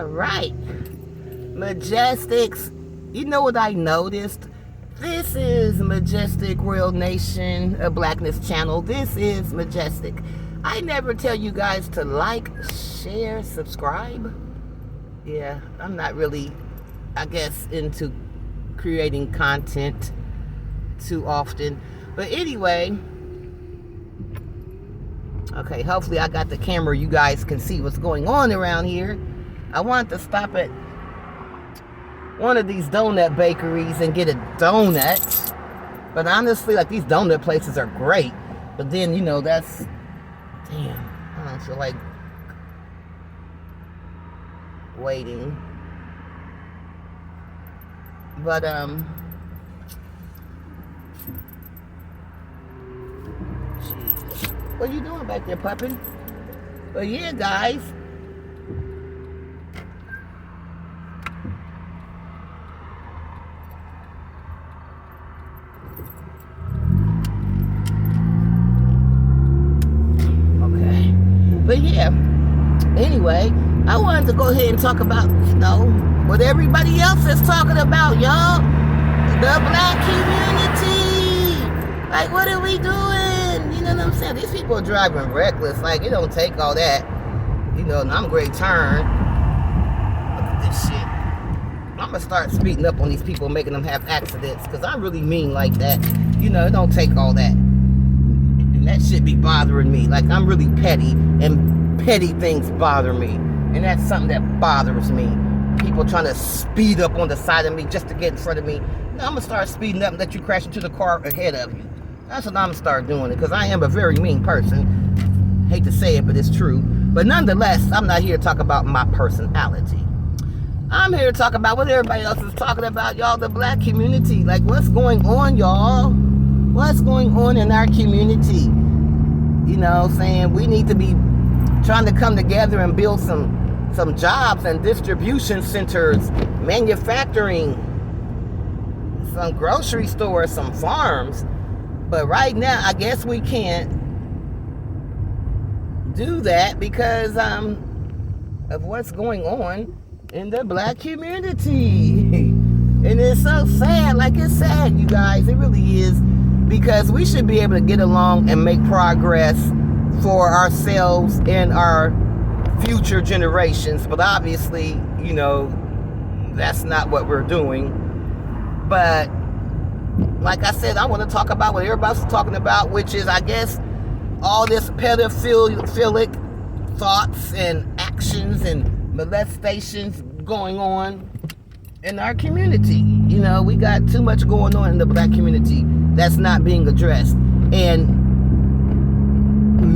All right. Majestics. You know what I noticed? This is Majestic Royal Nation, a Blackness channel. This is Majestic. I never tell you guys to like, share, subscribe. Yeah, I'm not really, I guess, into creating content too often. But anyway, okay, hopefully I got the camera. You guys can see what's going on around here. I wanted to stop at one of these donut bakeries and get a donut. But honestly, like, these donut places are great. But then, you know, that's, damn, I don't feel like waiting. But, what are you doing back there, puppy? But yeah, guys. Okay. But yeah, anyway, I wanted to go ahead and talk about, you know, what everybody else is talking about, y'all. The black community. Like, what are we doing? You know what I'm saying? These people are driving reckless. Like, it don't take all that. You know, and I'm great turn. Look at this shit. I'm gonna start speeding up on these people, making them have accidents, because I really mean like that. You know, it don't take all that. And that shit be bothering me. Like, I'm really petty, and petty things bother me. And that's something that bothers me. People trying to speed up on the side of me just to get in front of me. Now, I'm gonna start speeding up and let you crash into the car ahead of you. That's what I'm gonna start doing, because I am a very mean person. Hate to say it, but it's true. But nonetheless, I'm not here to talk about my personality. I'm here to talk about what everybody else is talking about, y'all, the black community. Like, what's going on, y'all? What's going on in our community? You know, saying we need to be trying to come together and build some jobs and distribution centers, manufacturing, some grocery stores, some farms. But right now, I guess we can't do that because of what's going on in the black community. And it's so sad. Like, it's sad, you guys. It really is. Because we should be able to get along and make progress for ourselves and our future generations. But obviously, you know, that's not what we're doing. But like I said, I want to talk about what everybody's talking about, which is, I guess, all this pedophilic thoughts and actions and molestations going on in our community. You know, we got too much going on in the black community that's not being addressed. And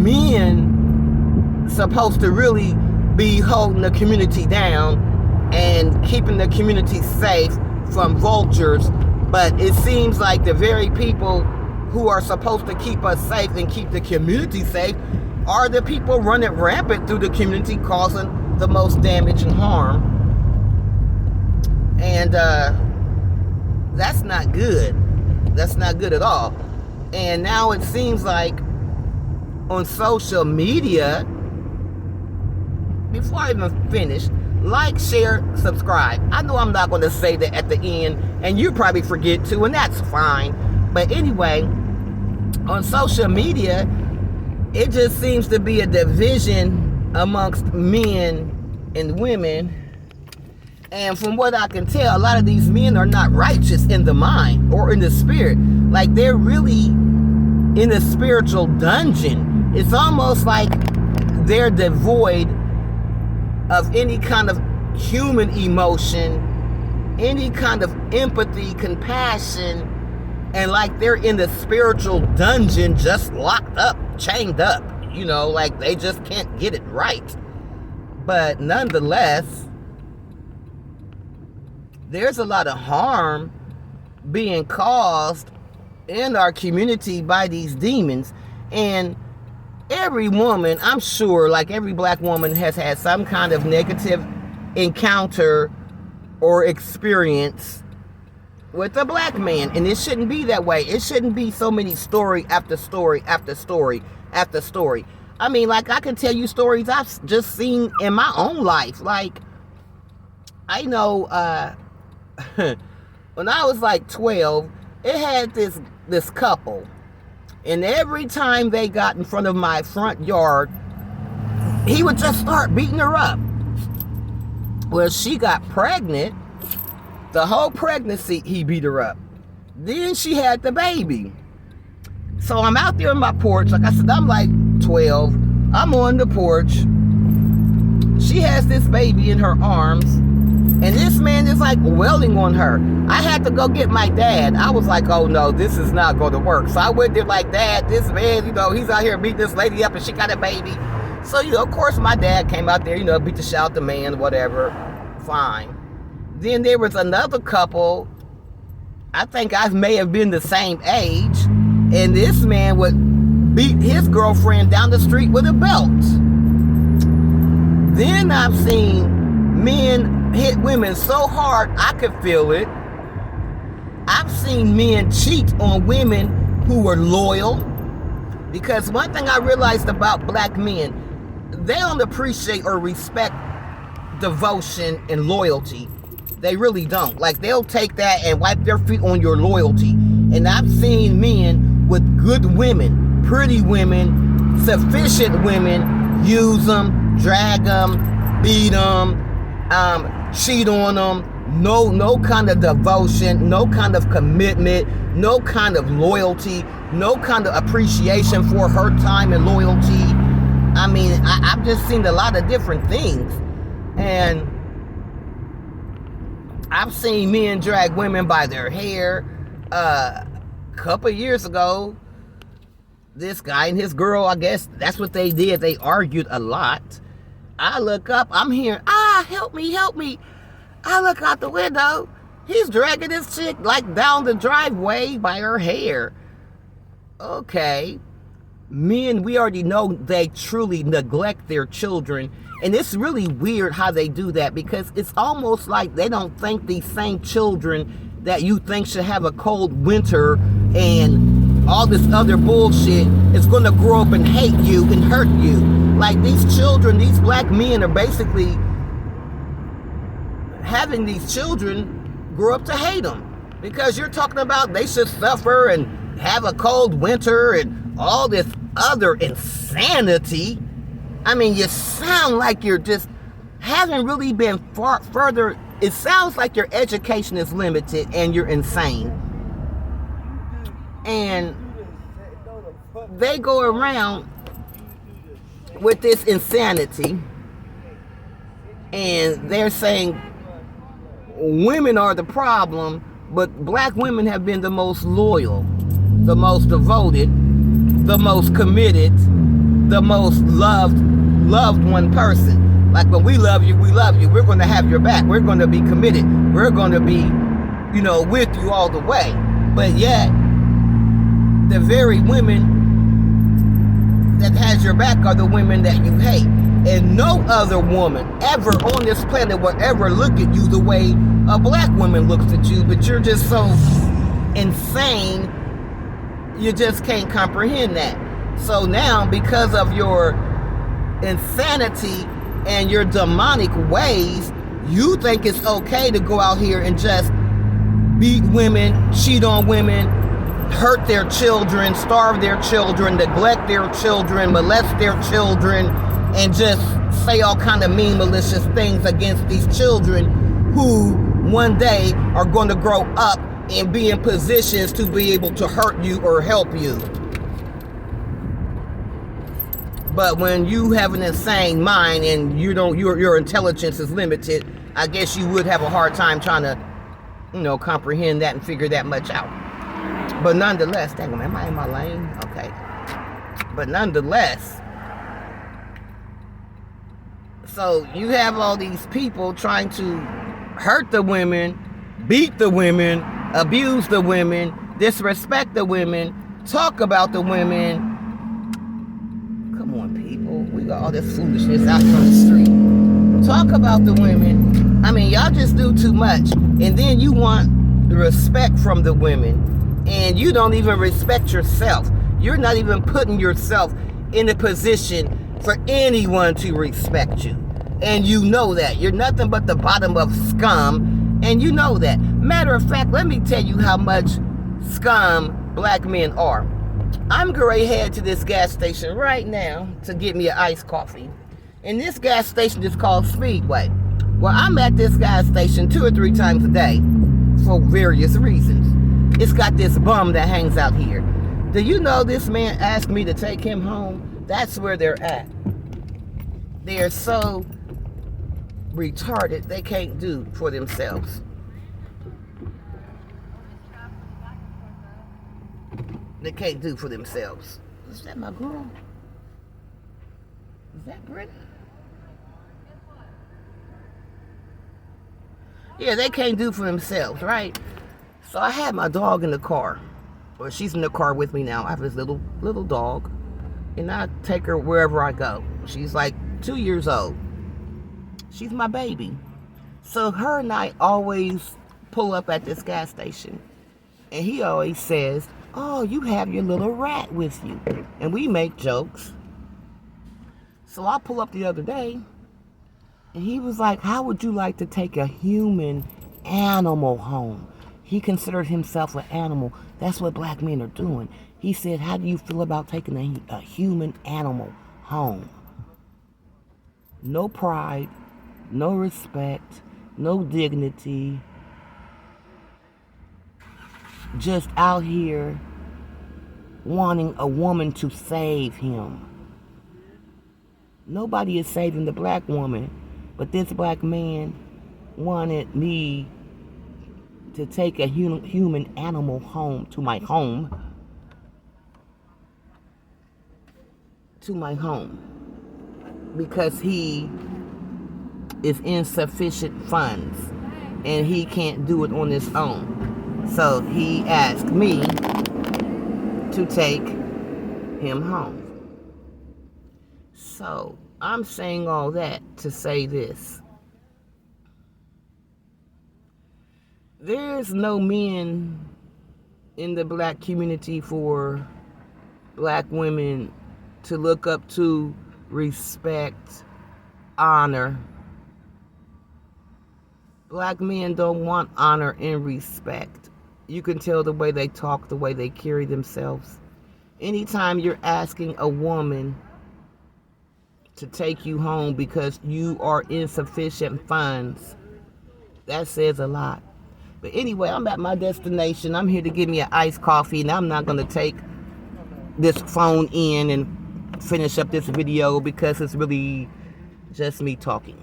men supposed to really be holding the community down and keeping the community safe from vultures. But it seems like the very people who are supposed to keep us safe and keep the community safe are the people running rampant through the community, causing the most damage and harm. And that's not good. That's not good at all. And now it seems like on social media, before I even finish, like, share, subscribe. I know I'm not going to say that at the end, and you probably forget to, and that's fine. But anyway, on social media, it just seems to be a division amongst men and women. And from what I can tell, a lot of these men are not righteous in the mind or in the spirit. Like, they're really in a spiritual dungeon. It's almost like they're devoid of any kind of human emotion, any kind of empathy, compassion, and like they're in the spiritual dungeon, just locked up, chained up, you know, like they just can't get it right. But nonetheless, there's a lot of harm being caused in our community by these demons. And every woman, I'm sure, like every black woman, has had some kind of negative encounter or experience with a black man. And it shouldn't be that way. It shouldn't be so many story after story after story after story. I mean, like, I can tell you stories I've just seen in my own life. Like, I know when I was like 12, it had this couple, and every time they got in front of my front yard, he would just start beating her up. Well, she got pregnant. The whole pregnancy, he beat her up. Then she had the baby. So I'm out there on my porch. Like I said, I'm like 12. I'm on the porch. She has this baby in her arms. And this man is like wailing on her. I had to go get my dad. I was like, oh no, this is not going to work. So I went there like, Dad, this man, he's out here beating this lady up and she got a baby. So, of course my dad came out there, beat the shit out the man, whatever. Fine. Then there was another couple. I think I may have been the same age. And this man would beat his girlfriend down the street with a belt. Then I've seen men hit women so hard I could feel it. I've seen men cheat on women who were loyal. Because one thing I realized about black men, they don't appreciate or respect devotion and loyalty. They really don't. Like, they'll take that and wipe their feet on your loyalty. And I've seen men with good women, pretty women, sufficient women, use them, drag them, beat them, cheat on them. No kind of devotion, no kind of commitment, no kind of loyalty, no kind of appreciation for her time and loyalty. I mean, I've just seen a lot of different things. And I've seen men drag women by their hair. A couple years ago, this guy and his girl, I guess that's what they did. They argued a lot. I look up, I'm hearing, help me. I look out the window. He's dragging this chick like down the driveway by her hair. Okay. Men, we already know they truly neglect their children. And it's really weird how they do that, because it's almost like they don't think these same children that you think should have a cold winter and all this other bullshit is going to grow up and hate you and hurt you. Like, these children, these black men are basically having these children grow up to hate them, because you're talking about they should suffer and have a cold winter and all this other insanity. I mean, you sound like you're just haven't really been far further. It sounds like your education is limited and you're insane. And they go around with this insanity, and they're saying women are the problem, but black women have been the most loyal, the most devoted, the most committed, the most loved one person. Like, when we love you, we're going to have your back, we're going to be committed, we're going to be, with you all the way. But yet, the very women that has your back are the women that you hate. And no other woman ever on this planet will ever look at you the way a black woman looks at you, but you're just so insane, you just can't comprehend that. So now, because of your insanity and your demonic ways, you think it's okay to go out here and just beat women, cheat on women, hurt their children, starve their children, neglect their children, molest their children, and just say all kind of mean, malicious things against these children who one day are going to grow up and be in positions to be able to hurt you or help you. But when you have an insane mind and your intelligence is limited, I guess you would have a hard time trying to, comprehend that and figure that much out. But nonetheless, dang, am I in my lane? Okay. But nonetheless, so you have all these people trying to hurt the women, beat the women, abuse the women, disrespect the women, talk about the women. Come on, people. We got all this foolishness out here on the street. Talk about the women. I mean, y'all just do too much. And then you want respect from the women. And you don't even respect yourself. You're not even putting yourself in a position for anyone to respect you. And you know that. You're nothing but the bottom of scum, and you know that. Matter of fact, let me tell you how much scum black men are. I'm going to head to this gas station right now to get me an iced coffee. And this gas station is called Speedway. Well, I'm at this gas station 2 or 3 times a day for various reasons. It's got this bum that hangs out here. Do you know this man asked me to take him home? That's where they're at. They are so retarded they can't do for themselves. They can't do for themselves. Is that my girl? Is that Brittany? Yeah, they can't do for themselves, right? So I had my dog in the car. Well, she's in the car with me now. I have this little dog. And I take her wherever I go. She's like 2 years old. She's my baby. So her and I always pull up at this gas station. And he always says, "Oh, you have your little rat with you." And we make jokes. So I pull up the other day. And he was like, "How would you like to take a human animal home?" He considered himself an animal. That's what black men are doing. He said, "How do you feel about taking a human animal home?" No pride, no respect, no dignity. Just out here wanting a woman to save him. Nobody is saving the black woman, but this black man wanted me to take a human animal home to my home. Because he is insufficient funds and he can't do it on his own. So he asked me to take him home. So I'm saying all that to say this. There's no men in the black community for black women to look up to, respect, honor. Black men don't want honor and respect. You can tell the way they talk, the way they carry themselves. Anytime you're asking a woman to take you home because you are insufficient funds, that says a lot. But anyway, I'm at my destination. I'm here to get me an iced coffee, and I'm not going to take this phone in and finish up this video because it's really just me talking.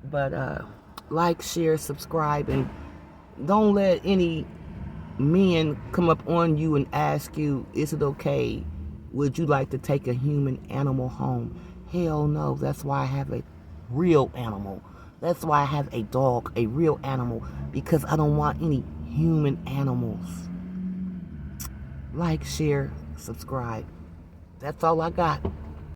But like, share, subscribe, and don't let any men come up on you and ask you, is it okay? Would you like to take a human animal home? Hell no. That's why I have a real animal. That's why I have a dog, a real animal, because I don't want any human animals. Like, share, subscribe. That's all I got.